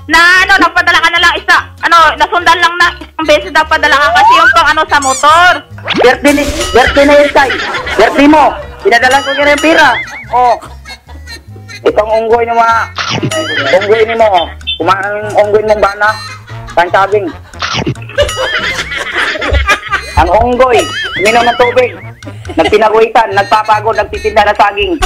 Na nagpadala ka na lang nasundan lang na isang beses daw padala ka kasi yung pang sa motor. Birthday na yun, Tay. Birthday mo. Pinadalan ko kaya yung pira. Itong unggoy ni mo. Kumain ang unggoy mong bana. Tansabing. Ang unggoy, minom ng tubig. Nagpinaguitan, nagpapagod, nagtitinda na saging.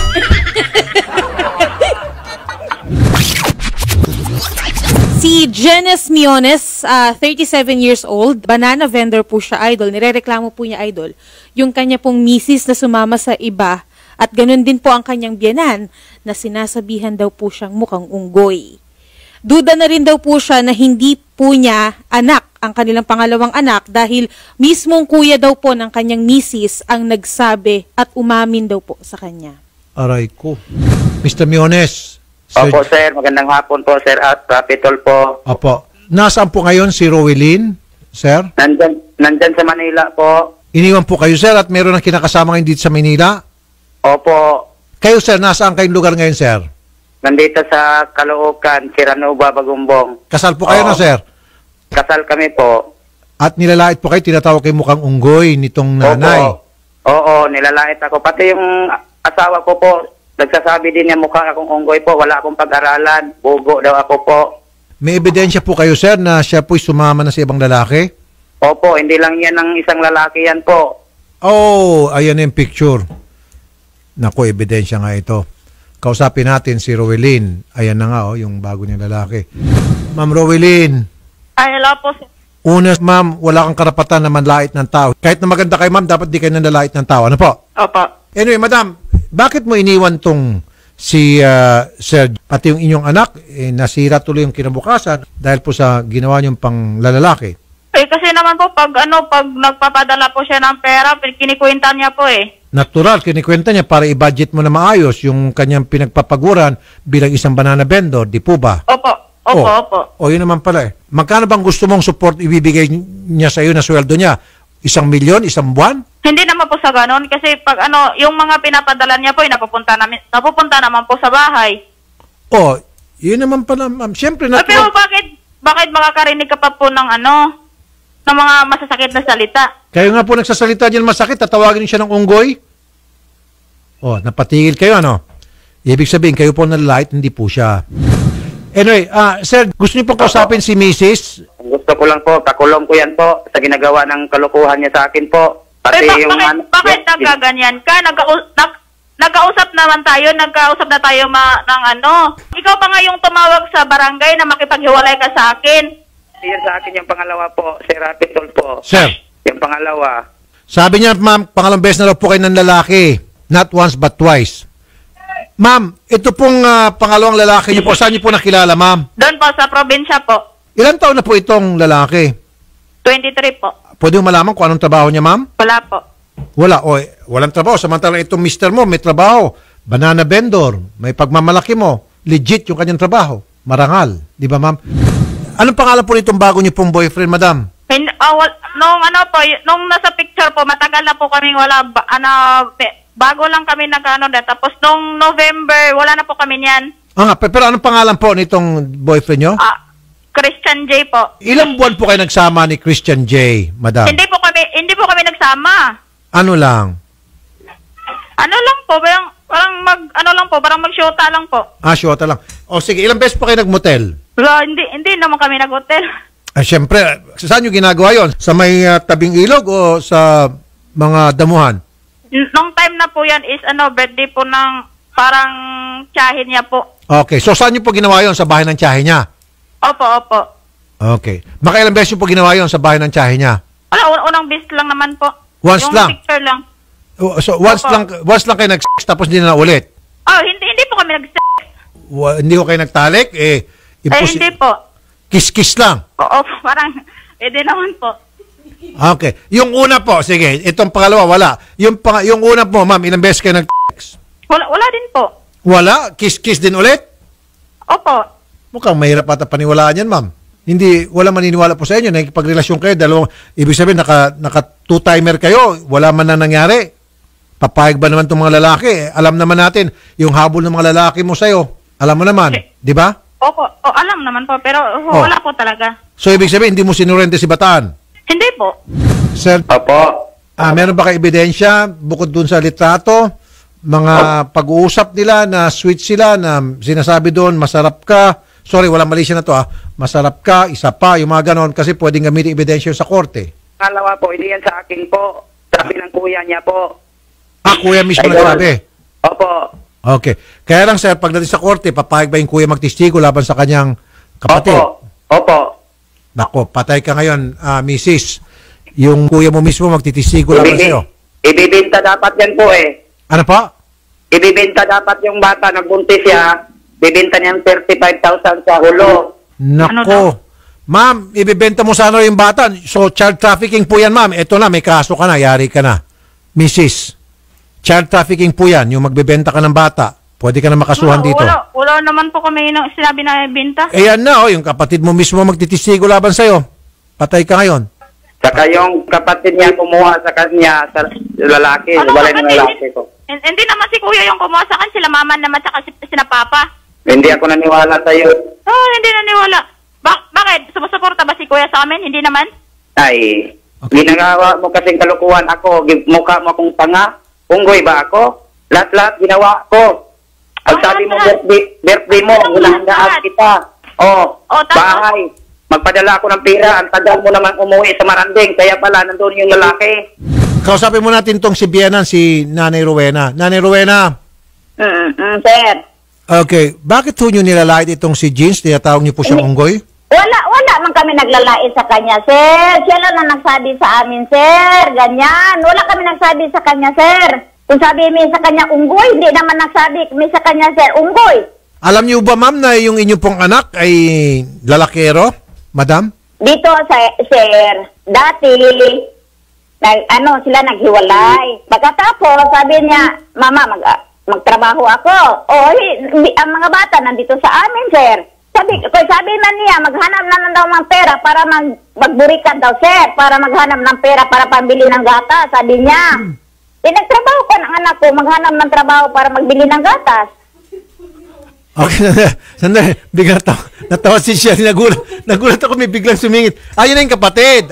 Si Janice Miones, 37 years old, banana vendor po siya, idol. Nirereklamo po niya, idol, yung kanya pong misis na sumama sa iba at ganun din po ang kanyang biyanan na sinasabihan daw po siyang mukhang unggoy. Duda na rin daw po siya na hindi po niya anak ang kanilang pangalawang anak dahil mismong kuya daw po ng kanyang misis ang nagsabi at umamin daw po sa kanya. Aray ko. Mr. Miones. Opo, sir. Magandang hapon po, sir. At Rapitol po. Opo. Nasaan po ngayon si Rowelyn, sir? Nandyan sa Manila po. Iniwan po kayo, sir, at meron ang kinakasama ngayon dito sa Manila? Opo. Kayo, sir, nasaan kayong lugar ngayon, sir? Nandito sa Caloocan, Siranuba, Bagumbong. Kasal po kayo na, sir? Kasal kami po. At nilalait po kayo, tinatawag kayo mukhang unggoy nitong nanay? Oo, nilalait ako. Pati yung asawa ko po, nagsasabi din niya mukha akong unggoy po, wala akong pag-aralan, bugo daw ako po. May ebidensya po kayo, sir, na siya po'y sumama na sa ibang lalaki? Opo, hindi lang yan ng isang lalaki yan po. Oh, ayan yung picture. Naku, ebidensya nga ito. Kausapin natin si Rowelyn. Ayan na nga, yung bago niyang lalaki. Ma'am Rowelyn. Ay, hello po, sir. Una, ma'am, wala kang karapatan na manlait ng tao. Kahit na maganda kay ma'am, dapat di kayo nanlalait ng tao. Ano po? Opo. Anyway, madam, bakit mo iniwan tong si Sir, pati yung inyong anak, nasira tuloy yung kinabukasan dahil po sa ginawa niyong panglalaki? Kasi naman po, pag nagpapadala po siya ng pera, kinikwenta niya po Natural, kinikwenta niya para i-budget mo na maayos yung kanyang pinagpapaguran bilang isang banana vendor, di po ba? Opo. O, yun naman pala Magkano bang gusto mong support ibibigay niya sa iyo na sweldo niya? 1,000,000, isang buwan? Hindi naman po sa ganon kasi pag yung mga pinapadala niya po napupunta naman po sa bahay. O, yun naman pala, ma'am. Siyempre, pero bakit makakarinig ka pa po ng ng mga masasakit na salita? Kayo nga po nagsasalita diyan masakit, tatawagin siya ng unggoy? O, napatigil kayo, Ibig sabihin, kayo po nalalait, hindi po siya. Anyway, sir, gusto niyo pong kausapin si Mrs.? Gusto ko lang po, kakulong ko yan po sa ginagawa ng kalukuhan niya sa akin po. Pati bakit nagaganyan ka? Nagkausap na tayo ng Ikaw pa nga yung tumawag sa barangay na makipaghiwalay ka sa akin. Yan sa akin yung pangalawa po, si Rapitol po. Sir. Yung pangalawa. Sabi niya, ma'am, pangalawang beses na raw po kayo ng lalaki. Not once but twice. Ma'am, ito pong pangalawang lalaki niyo po. Saan niyo po nakilala, ma'am? Doon po, sa probinsya po. Ilan taon na po itong lalaki? 23 po. Pwede mo malaman kung anong trabaho niya, ma'am? Wala po. Wala. Walang trabaho. Samantalang itong mister mo, may trabaho. Banana vendor. May pagmamalaki mo. Legit yung kanyang trabaho. Marangal. Di ba, ma'am? Anong pangalan po nitong bago niyo pong boyfriend, madam? Nung nasa picture po, matagal na po kaming wala, bago lang kami tapos nung November, wala na po kami niyan. Pero anong pangalan po nitong boyfriend nyo? Christian J po. Ilang buwan po kayo nagsama ni Christian J, madam? Hindi po kami nagsama. Ano lang? Ano lang po, parang mag-shota lang po. Shota lang. O sige, ilang beses po kayo nagmotel? Wala, hindi naman kami nag-hotel. Siyempre, saan nyo ginagawa yon? Sa may tabing ilog o sa mga damuhan? Nung time na po yan is birthday po ng parang tiyahin niya po. Okay, so saan nyo po ginawa yon? Sa bahay ng tiyahin niya? Opo. Okay. Makailang beses nyo po ginawa yon sa bahay ng tiyahin niya? Wala, unang beses lang naman po. Once yung lang? Picture lang. So once lang kayo nag-sex tapos hindi na ulit? Hindi po kami nag-sex. Hindi ko kayo nagtalik? Hindi po. Kiss-kiss lang? Oo, parang, hindi naman po. Okay. Yung una po, sige, itong pangalawa, wala. Yung una po, ma'am, ilang beses kayo nag-sex? Wala din po. Wala? Kiss-kiss din ulit? Opo. Mukhang mahirap ata paniwalaan yan, ma'am. Wala maniniwala po sa inyo. Nakikipagrelasyon kayo, ibig sabihin, naka two-timer kayo, wala man na nangyari. Papayag ba naman itong mga lalaki? Alam naman natin, yung habol ng mga lalaki mo sa'yo, alam mo naman, di ba? Opo, alam naman po, pero wala po talaga. So, ibig sabihin, hindi mo sinurrender si Bataan? Hindi po. Sir, Opo. meron ba kayo ebidensya bukod dun sa litrato? Mga pag-uusap nila na sweet sila, na sinasabi doon, masarap ka. Sorry, walang mali siya na to masarap ka, isa pa, yung mga ganon, kasi pwedeng gamitin ebidensya sa korte. Pangalawa po, hindi yan sa akin po. Sabi ng kuya niya po. Kuya mismo Idol. nagsabi? Opo. Okay. Kaya lang sir, pagdating sa korte, papayag ba yung kuya magtistigo laban sa kanyang kapatid? Opo. Nako, patay ka ngayon, Mrs. Yung kuya mo mismo magtitistigo laban sa'yo. Ibibinta dapat yan po eh. Ano pa? Ibibinta dapat yung bata, nagbuntis siya. Bibinta niyang 35,000 sa hulo. Nako. Ma'am, ibibenta mo sana yung bata. So, child trafficking po yan, ma'am. Ito na, may kaso ka na, yari ka na. Mrs. Child trafficking po yan, yung magbebenta ka ng bata. Pwede ka na makasuhan dito. Wala naman po kami sinabi na ibenta. Yan na, yung kapatid mo mismo magtitistigo laban sa'yo. Patay ka ngayon. Saka yung kapatid niya kumuha sa kanya, sa lalaki. Wala ng lalaki ko. Hindi naman si kuya yung kumuha sa akin, sila mama naman, saka sila papa. Hindi ako naniwala sa'yo. Hindi naniwala. Bakit? Sumusuporta ba si kuya sa amin? Hindi naman? Ay, ginagawa mo kasing kalukuhan ako. Mukha mo akong tanga. Unggoy ba ako? Lahat-lahat ginawa ko. Ang sabi mo, birthday mo, hinahandaan kita. Bahay. Magpadala ako ng pera. Ang tagal mo naman umuwi sa Maranding. Kaya pala, nandun yung lalaki. Kausapin mo natin tong si Bianan, si Nanay Rowena. Nanay Rowena. Sir. Okay. Bakit ho nyo nilalait itong si Jeans? Tinatawag niyo po siyang unggoy? Wala man kami naglalait sa kanya, sir. Siya lang na nagsabi sa amin, sir. Ganyan. Wala kami nagsabi sa kanya, sir. Kung sabi may sa kanya unggoy, hindi naman nagsabi may sa kanya, sir, unggoy. Alam niyo ba, ma'am, na yung inyong pong anak ay lalakero, madam? Dito, sir, dati, sila naghiwalay. Pagkatapos, sabi niya, mama, magtrabaho ako. Ang mga bata nandito sa amin, sir. Sabi man niya, maghanap na daw ng pera para magburikan daw, sir. Para maghanap ng pera para pambili ng gatas, sabi niya. Nagtrabaho ko ng anak ko, maghanap ng trabaho para magbili ng gatas. Okay, sandali. Biglang natawa si Shelly. Nagulat ako, may biglang sumingit. Ayun na yung kapatid.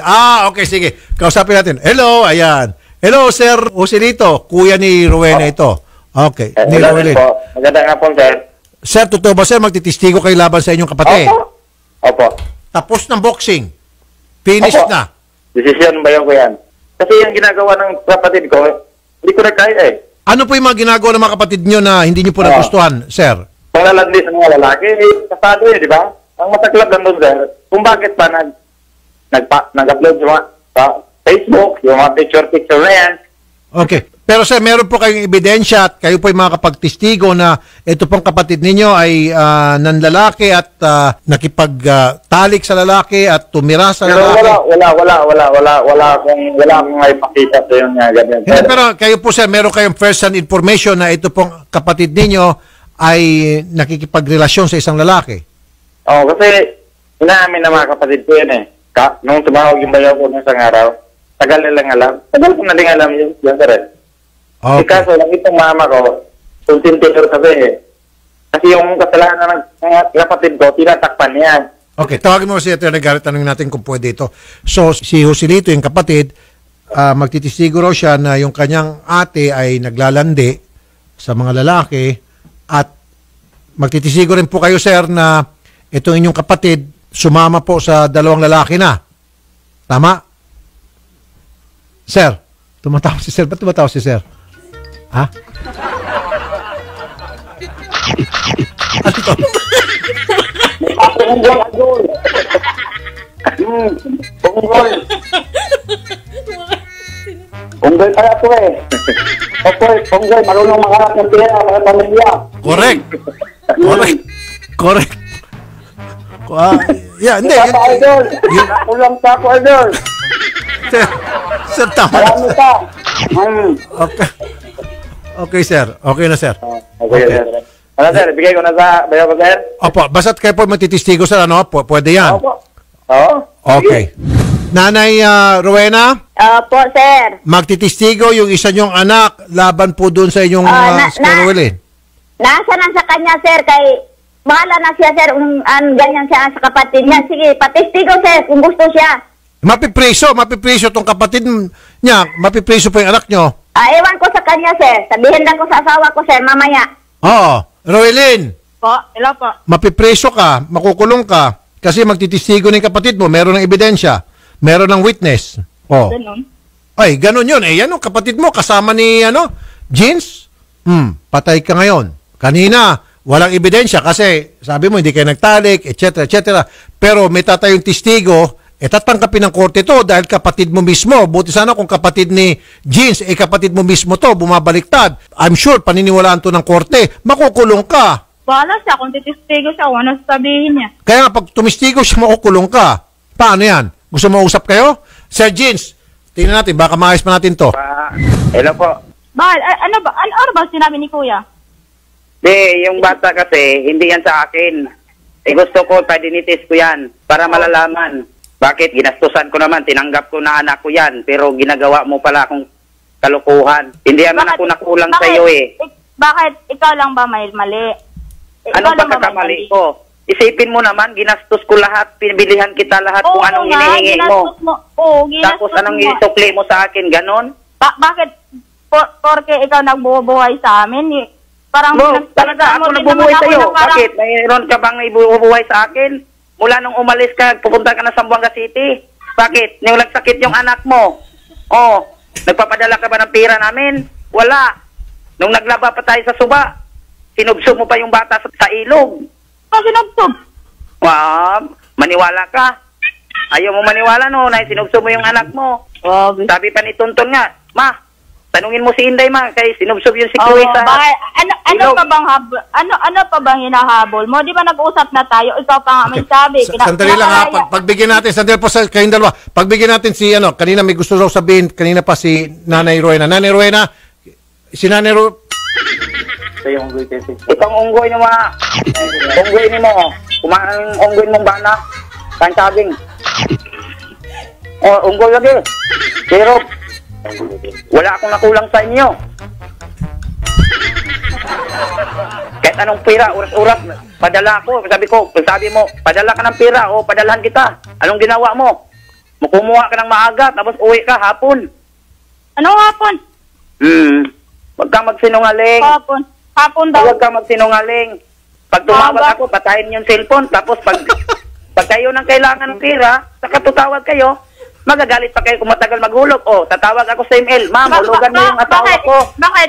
Okay, sige. Kausapin natin. Hello, ayan. Hello, Sir Joselito. Kuya ni Rowena ito. Okay. Ni Rowena. Maganda nga po, sir. Sir, totoo ba, sir, magtitistigo kayo laban sa inyong kapatid? Opo. Tapos ng boxing. Finish na. Desisyon ba yun ko yan? Kasi yung ginagawa ng kapatid ko, hindi ko na kaya eh. Ano po yung mga ginagawa ng mga kapatid nyo na hindi nyo po nagustuhan, sir? Panglalandi sa mga lalaki, kasado yun, di ba? Ang mataklap lang doon, sir, kung bakit pa nag-upload sa Facebook, yung mga picture na yan. Okay. Pero sir, meron po kayong ebidensya at kayo po ay makakapagtistigo na ito pong kapatid ninyo ay nanlalaki at nakipagtalik sa lalaki at tumira sa Pero lalaki. wala akong ipakita sa yun nga ganyan. Pero kayo po sir, meron kayong first-hand information na ito pong kapatid ninyo ay nakikipagrelasyon sa isang lalaki. Kasi inaamin na mga kapatid ko yan eh. Nung tumawag yung bayaw ko ng isang araw, tagal nilang alam. Tagal ko na din alam yun, sir. Okay. Kaso lang itong mama ko, consentinor sabi eh. Kasi yung kasalanan ng kapatid ko, tinatakpan niya. Okay, tawagin mo si Atty. Garrett, tanongin natin kung pwede ito. So, si Joselito, yung kapatid, magtitistigo raw siya na yung kanyang ate ay naglalandi sa mga lalaki at magtitisigo rin po kayo, sir, na itong inyong kapatid sumama po sa dalawang lalaki na. Tama? Sir, tumatawa si sir. Ba't tumatawa si sir? Ha? Unggoy pala ito eh. Unggoy, marunong makaharap ng pera para pamilya. Correct. Hindi. Idol. Kulang pa ako, idol. Sir, tama na. Marami ka. Okay, sir. Okay na, sir. Okay, sir. Ano, sir? Bigay ko na sa bayo ko, sir? Opo, basta't kayo po matitistigo, sir, ano? Pwede yan. Opo. Oo. Okay. Nanay Rowena? Opo, sir. Magtitistigo yung isa nyong anak laban po doon sa inyong Squirrel. Nasa na sa kanya, sir, kay bahala na siya, sir, ganyan siya sa kapatid niya. Sige, patistigo, sir, kung gusto siya. Mapipreso tong kapatid niya, mapipreso po yung anak nyo. Ewan ko sa kanya, sir. Sabihin lang ko sa asawa ko, sir, mamaya. Oo. Roelyn, Po, hello po. mapipreso ka, makukulong ka, kasi magtitistigo ng kapatid mo, meron ng ebidensya, meron ng witness. Oh. Ganun. Ay, ganun yun. Eh, yan ang kapatid mo, kasama ni, Jeans. Patay ka ngayon. Kanina, walang ebidensya kasi sabi mo hindi kayo nagtalik, etc., etc. Pero may tatayong testigo, tatanggapin ng korte to dahil kapatid mo mismo. Buti sana kung kapatid ni Jeans, kapatid mo mismo to, bumabaliktad. I'm sure, paniniwalaan to ng korte, makukulong ka. Bahala siya kung titistigo siya, ano sasabihin niya. Kaya nga, pag tumistigo siya, makukulong ka. Paano yan? Gusto mo usap kayo? Sir Jeans, tingnan natin, baka maayos pa natin to. Hello po. Bakit? Ano ba sinabi ni Kuya? Di, yung bata kasi, hindi yan sa akin. Gusto ko, padinitis ko yan para malalaman. Bakit? Ginastusan ko naman, tinanggap ko na anak ko yan, pero ginagawa mo pala akong kalukuhan. Hindi naman ako nakulang sa iyo eh. Bakit? Ikaw lang ba may mali? Anong pagkakamali ko? Isipin mo naman, ginastos ko lahat, pinibilihan kita lahat kung anong hinihingi mo. Tapos anong isukli mo sa akin, ganon? Bakit? Porque ikaw nagbubuhay sa amin, parang talaga ako nagbubuhay sa iyo. Bakit? Mayroon ka bang ibubuhay sa akin? Mula nung umalis ka, pupunta ka na Zamboanga City. Bakit? Nung nagsakit yung anak mo. Oh, nagpapadala ka ba ng pera namin? Wala. Nung naglaba pa tayo sa suba, sinubsob mo pa yung bata sa ilog. Sinubsob? Maniwala ka. Ayaw mo maniwala no, na sinubsob mo yung anak mo. Sabi pa ni Tonton nga, ma, tanungin mo si Inday ma, kay sinubsob yung si Chloe sa ano pa bang hinahabol mo? Di ba nag-usap na tayo? Ikaw pa nga may sabi. Sandali lang ha, pagbigyan natin, sandali po sa kayong dalawa, pagbigyan natin si, kanina may gusto daw sabihin, kanina pa si Nanay Rowena. Nanay Rowena, si Nanay Rowena, itong unggoy ni mga unggoy ni mo, kumain unggoy mong bana, kansabing. Unggoy lagi. Pero wala akong nakulang sa inyo. Kahit anong pera, uras-uras, padala ko. Sabi mo, padala ka ng pera o padalahan kita. Anong ginawa mo? Kumuha ka ng maaga, tapos uwi ka hapon. Anong hapon? Huwag kang magsinungaling. Hapon daw. Huwag kang magsinungaling. Pag tumawag ako, patayin yung cellphone. Tapos pag kayo nang kailangan ng pera, saka tutawag kayo, magagalit pa kayo kung matagal maghulog. Tatawag ako sa email. Ma'am, hulugan mo yung asawa ko. Bakit?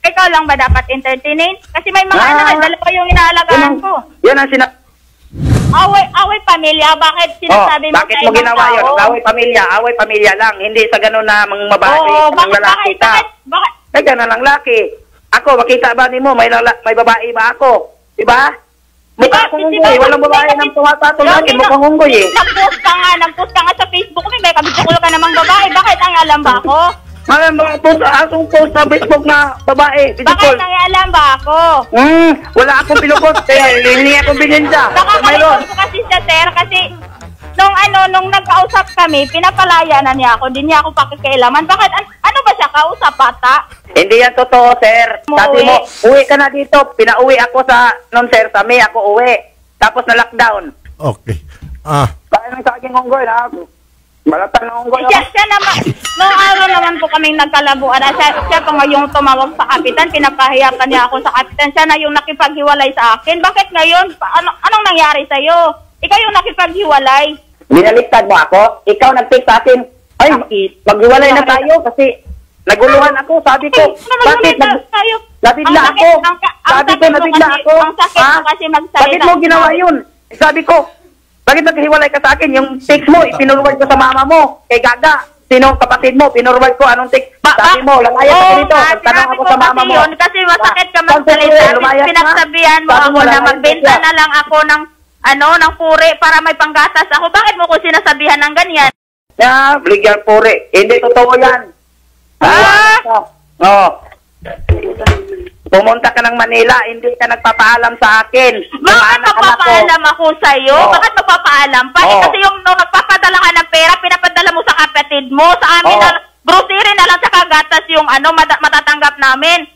Ikaw lang ba dapat entertainin? Kasi may mga anak, dalawa yung inaalagaan ko. Yan ang Away pamilya, bakit sinasabi mo bakit mo ginawa yun? Away pamilya lang. Hindi sa ganun na mga babae, mga lalaki ka. Bakit? Ganun lang laki. Ako, makita ba ni mo, may babae ba ako? Diba? Mukha akong unggoy, walang babae nang tumatatol natin, mukhang unggoy eh. Nag-post ka nga sa Facebook, may kabitukulo ka namang babae, bakit ang alam ba ako? Asong post sa Facebook na babae, bakit ang alam ba ako? Wala akong pinupost, hindi akong bininda. Nakakalimutan ko kasi siya, sir, kasi nung nagkausap kami, pinapalaya na niya ako, hindi niya ako pakikialaman. Bakit? Ano ba siya kausap, bata? Hindi yan totoo, sir. Sabi mo, uwi ka na dito. Pinauwi ako sir, sa May ako uwi. Tapos na-lockdown. Okay. Kaya nang sa aking unggoy na ako. Balatan ng unggoy ako. Siya naman, noong araw naman po kaming nagkalabuan. Siya pa nga yung tumawag sa kapitan, pinapahiyakan niya ako sa kapitan. Siya na yung nakipaghiwalay sa akin. Bakit ngayon? Anong nangyari sa'yo? Ikaw yung nakipaghiwalay. Binaliktad mo ako? Ikaw nag-text sa akin. Ay, maghiwalay na tayo kasi naguluhan ako. Sabi ko, bakit nabigla ako? Sabi ko, nabigla ako. Ang sakit mo kasi magsalita. Bakit mo ginawa yun? Sabi ko, bakit naghiwalay ka sa akin? Yung text mo, ipinurwad ko sa mama mo. Kay Gaga. Sino kapatid mo? Pinurwad ko. Anong text? Sabi mo, lamaya ka dito. Tanong ako sa mama mo. Kasi masakit ka magsalita. Pinagsabihan mo ako na magbenta na lang ako ng ng puri para may panggatas ako. Bakit mo ko sinasabihan ng ganyan? Bligyan puri. Hindi totoo yan. Pumunta ka ng Manila, hindi ka nagpapaalam sa akin. Bakit magpapaalam ako sa'yo? Bakit magpapaalam pa? Kasi yung nagpapadala ka ng pera, pinapadala mo sa kapatid mo. Sa amin na grocery na lang sa kagatas yung matatanggap namin.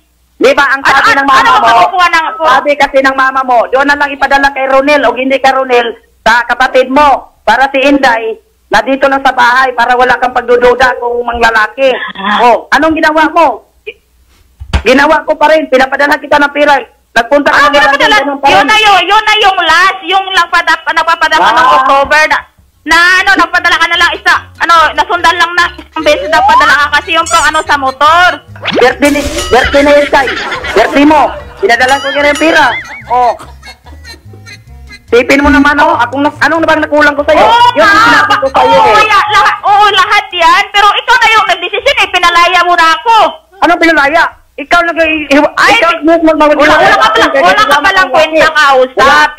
Di ba ang sabi ng mama mo, makukuha ng sabi kasi ng mama mo, doon na lang ipadala kay Ronel o hindi kay Ronel sa kapatid mo para si Inday na dito lang sa bahay para wala kang pagdududa kung manglalaki. Oh, anong ginawa mo? Ginawa ko pa rin, pinapadala kita ng pira. Nagpunta ka na yun na yung last, yung nagpapadala ng October na nagpadala ka na lang nasundan lang na isang beses nagpadala ka kasi yung pang sa motor. Birthday na yun, Tay. Birthday mo. Pinadala ko kaya ng pira. Oh. Tipin mo naman ako. Anong na bang nakulang ko sa'yo? Yung sinabi ko sa'yo lahat yan. Pero ikaw na yung nagdesisyon pinalaya mo na ako. Anong pinalaya? Ikaw wala ka palang kwenta kausap.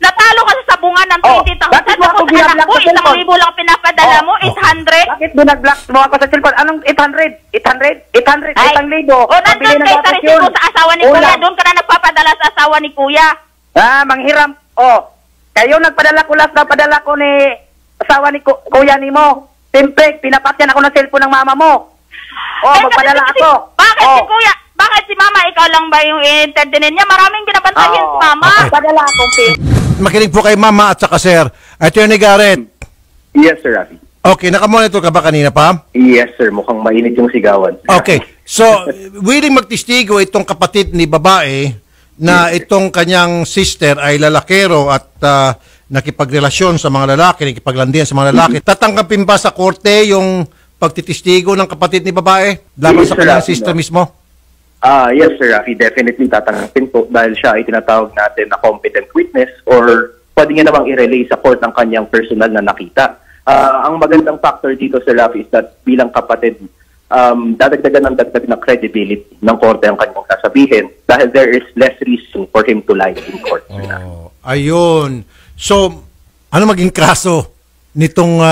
Natalo ka sa sabungan ng 20,000. Bakit mo ako anak ko, 1,000 1,000 lang pinapadala mo, 800. Bakit binag-block mo ako sa cellphone? Anong 800? 800? 800? 1,000. O, nandun kayo sa resibo sa asawa ni Kuya. Doon ka na nagpapadala sa asawa ni Kuya. Manghiram. Kayo nagpadala ko last na padala ko ni asawa ni Kuya ni mo. Siyempre, pinapatyan ako ng cellphone ng mama mo. Magpadala ako. Bakit si Kuya? Bakit si Mama? Ikaw lang ba yung i-entertainin niya? Maraming binabantayan si Mama. Padala akong pin. Makinig po kay Mama at saka Sir. Attorney Garrett. Yes, Sir Rafi. Okay, nakamonitor ka ba kanina pa? Yes, sir. Mukhang mainit yung sigawan. Okay. So, willing magtistigo itong kapatid ni babae na itong kanyang sister ay lalakero at nakipagrelasyon sa mga lalaki, nakipaglandian sa mga lalaki. Tatanggapin ba sa korte yung pagtitistigo ng kapatid ni babae laban sa kanyang sister mismo? Yes, Sir Rafi. Definitely tatanggapin po dahil siya ay tinatawag natin na competent witness or pwede niya namang i-relay sa court ang kanyang personal na nakita. Ang magandang factor dito, Sir Rafi, is that bilang kapatid, dadagdagan ng dagdag na credibility ng korte ang kanyang sasabihin dahil there is less reason for him to lie in court. Ayun. So, ano maging kaso nitong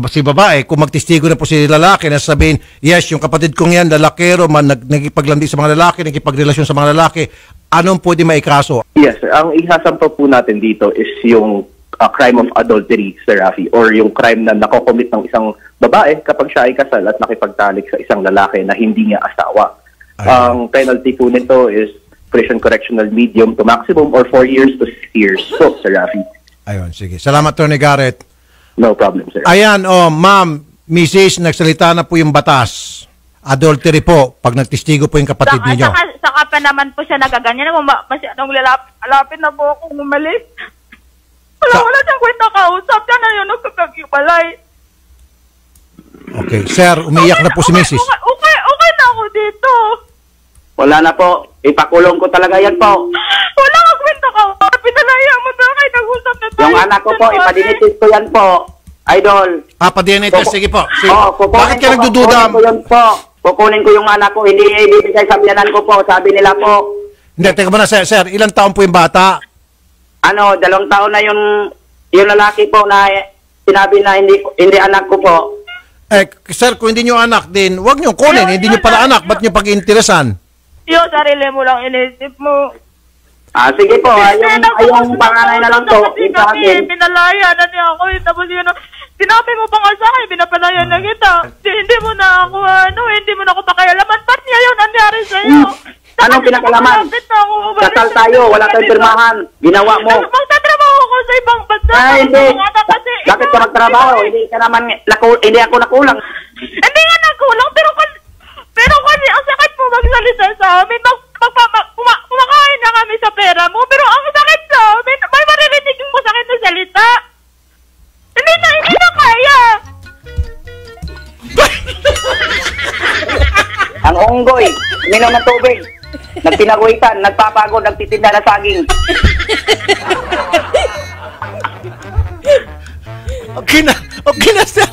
si babae kung magtistigo na po si lalaki na sabihin, yes, yung kapatid kong yan, lalakero, nagipaglandi sa mga lalaki, nagipagrelasyon sa mga lalaki, anong pwede maikaso? Yes, sir. Ang ihasampa po natin dito is yung crime of adultery, Sir Rafi, or yung crime na nakocommit ng isang babae kapag siya ay kasal at nakipagtalik sa isang lalaki na hindi niya asawa. Ang penalty po nito is prison correctional medium to maximum or 4 years to 6 years. So, Sir Rafi. Ayun, sige. Salamat, Attorney Garrett. No problem, sir. Ayan, ma'am, Mrs., nagsalita na po yung batas. Adultery po, pag nagtistigo po yung kapatid ninyo. Saka pa naman po siya nagaganyan. Masyadong lalapit na po akong umalis. Wala siyang kwenta kausap. Yan na yun, nagkakagibalay. Okay, sir, umiyak na po si Mrs. Okay na ako dito. Wala na po. Ipakulong ko talaga yan po. Wala kang kwenta kausap. Pinalaya mo na kayo. Nag-usap na tayo. Yung anak ko po, ipadinitis ko yan po. Idol. Pa-DNA test, sige po. Sige. Kukunin Bakit ka nagdududa? Kukunin ko yung anak ko. Hindi ibibigay sa biyanan ko po. Sabi nila po. Hindi, teka muna, sir. Ilang taon po yung bata? 2 taon na yung lalaki po na sinabi na hindi anak ko po. Sir, kung hindi nyo anak din, huwag nyo kunin. Hindi nyo pala anak. Ba't nyo pag-interesan? Yung sarili mo lang inisip mo. Sige po. Yung panganay na lang po. Pinalaya na niya ako. Tapos yun, sinabi mo pa nga sa akin, pinapalaya na kita. Hindi mo na ako, hindi mo na ako pakialaman. Ba't niya yun nangyari sa'yo? Anong pinakalaman? Kasal tayo. Wala tayong pirmahan. Ginawa mo. Magtatrabaho ko sa ibang bansa. Hindi. Bakit ka magtrabaho? Hindi ako nakulang. Hindi nga nakulang, pero kasi ang sakit mo magsalita sa amin. Kumakain na kami sa pera mo, pero ang sakit sa amin, may maririnig mo sa akin na salita. Hindi na kaya. Ang unggoy, uminom ng tubig. Nagpinaguitan, nagpapagod, nagtitinda na saging. Okay na, sir.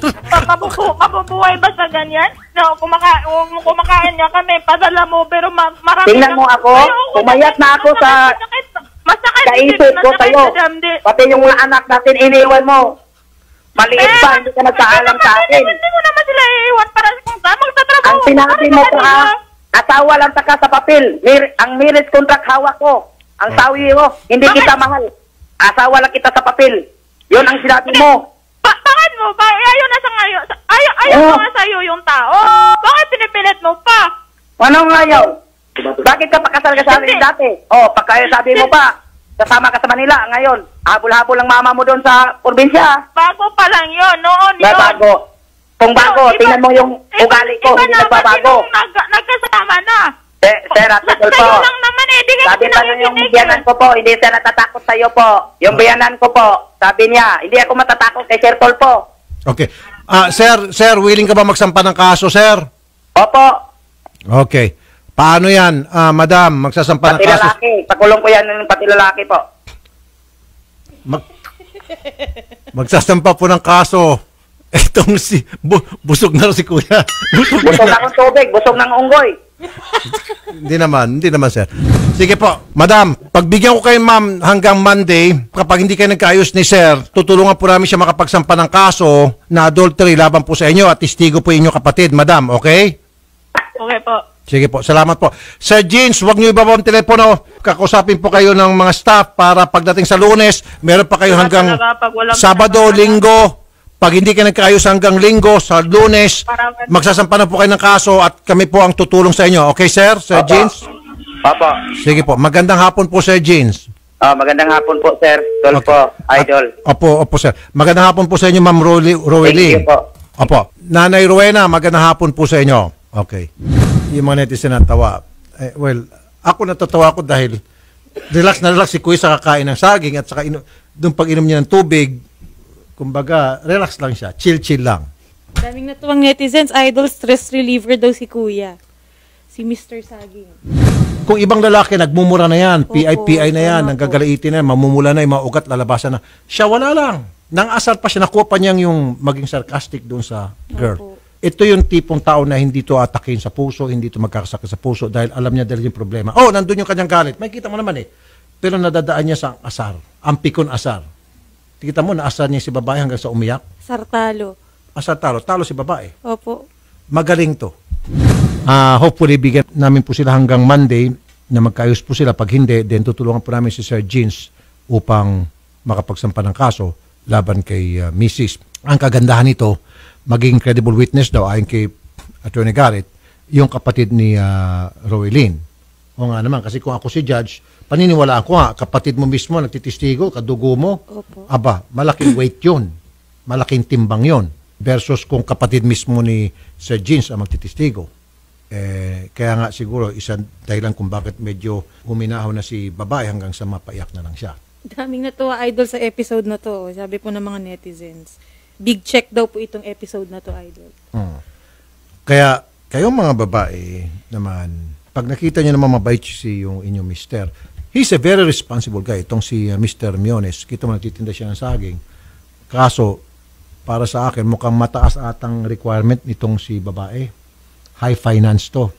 Mabubuhay ba sa ganyan? No, kumakain niya kami, padala mo, pero marami. Tingnan mo ako, pumayat na ako sa isip ko sa'yo. Pati yung mga anak natin, iniwan mo. Maliit pa, hindi ka nagkaalam sa akin. Hindi mo naman sila iiwan para kung saan magtatrabaho. Ang sinabi mo pa, asawa lang taka sa papel. Ang marriage contract hawak ko. Ang sawi mo, hindi kita mahal. Asawa lang kita sa papel. Yun ang sinabi mo. Bakit mo? Ayaw na sa ngayon. Ayaw na nga sa'yo yung tao. Bakit pinipilit mo pa? Anong ayaw? Bakit ka pakasal ka sa amin dati? Oh, pagkaya sabi mo pa, kasama ka sa Manila. Ngayon, habol-habol ang mama mo doon sa probinsya. Bago pa lang yun, noon yun. Bago. Kung bago, tingnan mo yung ugali ko, hindi nagbabago. Nagkasama na. Sir, at po. Sa'yo lang naman eh, di ka Sabi pa yung biyanan ko po, hindi siya natatakot sa'yo po. Yung biyanan ko po, sabi niya, hindi ako matatakot kay Sir Tolpo. Okay. Sir, willing ka ba magsampa ng kaso, sir? Opo. Okay. Paano yan, madam, magsasampa ng Pati kaso? lalaki. Pakulong ko yan ng pati lalaki po. Magsasampa po ng kaso. Itong busog na si kuya. Busog na akong tubig, busog ng unggoy. Hindi naman, sir. Sige po, madam, pagbigyan ko kayo, ma'am, hanggang Monday, kapag hindi kayo nagkaayos ni sir, tutulungan po namin siya makapagsampa ng kaso na adultery laban po sa inyo at testigo po inyong kapatid, madam, okay? Okay po. Sige po, salamat po. Sir Jeans, huwag niyo ibaba ang telepono. Kakusapin po kayo ng mga staff para pagdating sa Lunes, meron pa kayo hanggang Sabado, Linggo. Pag hindi ka nagkaayos hanggang Linggo, sa Lunes, magsasampa na po kayo ng kaso at kami po ang tutulong sa inyo. Okay, sir? Sir Jeans? Opo. Sige po. Magandang hapon po, Sir Jeans. Magandang hapon po, Sir Tolpo, idol. Opo, sir. Magandang hapon po sa inyo, Ma'am Rowely. Thank you po. Opo. Nanay Rowena, magandang hapon po sa inyo. Okay. Yung mga netizen natawa. Well, ako natatawa ko dahil relax na relax si Kuya sa kakain ng saging at saka doon pag-inom niya ng tubig, kumbaga, relax lang siya. Chill lang. Daming natuwang netizens, idol, stress reliever daw si Kuya. Si Mr. Saging. Kung ibang lalaki, nagmumura na yan, Opo, PI na yan, tama nanggagaliitin na yan, mamumula na yung mga ugat, lalabasan na. Siya wala lang. Nang asar pa siya, nakuha pa niyang yung maging sarcastic doon sa girl. Opo. Ito yung tipong tao na hindi to atakin sa puso, hindi to magkakasakit sa puso dahil alam niya dahil yung problema. Oh, nandun yung kanyang galit. May kita mo naman eh. Pero nadadaan niya sa asar. Ang pikon asar. Kita mo, naasar niya si babae hanggang sa umiyak. Sartalo. Asar talo si babae. Opo. Magaling to. Hopefully, bigyan namin po sila hanggang Monday na magkaayos po sila. Pag hindi, then tutulungan po namin si Sir Jeans upang makapagsampa ng kaso laban kay Mrs. Ang kagandahan nito, maging credible witness daw ayon kay Attorney Garrett, yung kapatid ni Rowelyn. O nga naman, kasi kung ako si judge, paniniwalaan ko nga, kapatid mo mismo, nagtitistigo, kadugo mo, Opo. aba, malaking weight yun. Malaking timbang yun. Versus kung kapatid mismo ni Sir Jeans ang magtitistigo. Kaya nga siguro, isang dahilan kung bakit medyo huminahaw na si babae hanggang sa mapaiyak na lang siya. Daming natuwa, idol, sa episode na to. Sabi po ng mga netizens. Big check daw po itong episode na to, idol. Kaya, kayong mga babae naman, pag nakita nyo naman mabait si yung inyong mister, he's a very responsible guy. Itong si Mr. Miones, kita mo nagtitinda siya ng saging. Kaso, para sa akin, mukhang mataas atang requirement nitong si babae. High finance to.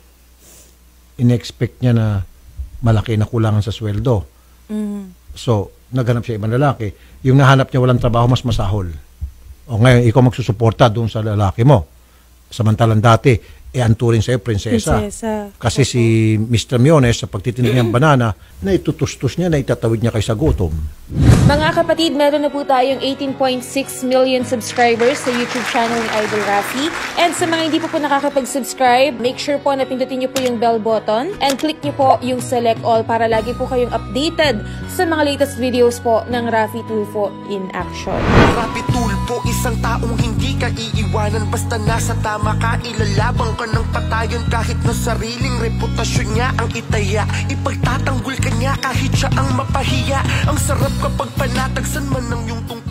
In-expect niya na malaki na kulangan sa sweldo. So, naghanap siya ibang lalaki. Yung nahanap niya walang trabaho, mas masahol. O ngayon, ikaw magsusuporta doon sa lalaki mo. Samantalang dati, anturin sa'yo, prinsesa. Kasi si Mr. Miones, sa pagtitinda niyang banana, na itutustos niya, na itatawid niya kay sa gutom. Mga kapatid, meron na po tayong 18.6 million subscribers sa YouTube channel ni Idol Rafi. And sa mga hindi po nakakapag-subscribe, make sure po na pindutin niyo po yung bell button and click niyo po yung select all para lagi po kayong updated sa mga latest videos po ng Rafi Tulfo in action. Rafi Tulfo, isang taong hindi ka iiwanan basta nasa tama ka, ilalabang ka ng patayon kahit na sariling reputasyon niya ang itaya. Ipagtatanggol ka niya kahit siya ang mapahiya. Ang sarap kapag panatagsan man ng iyong tungkol.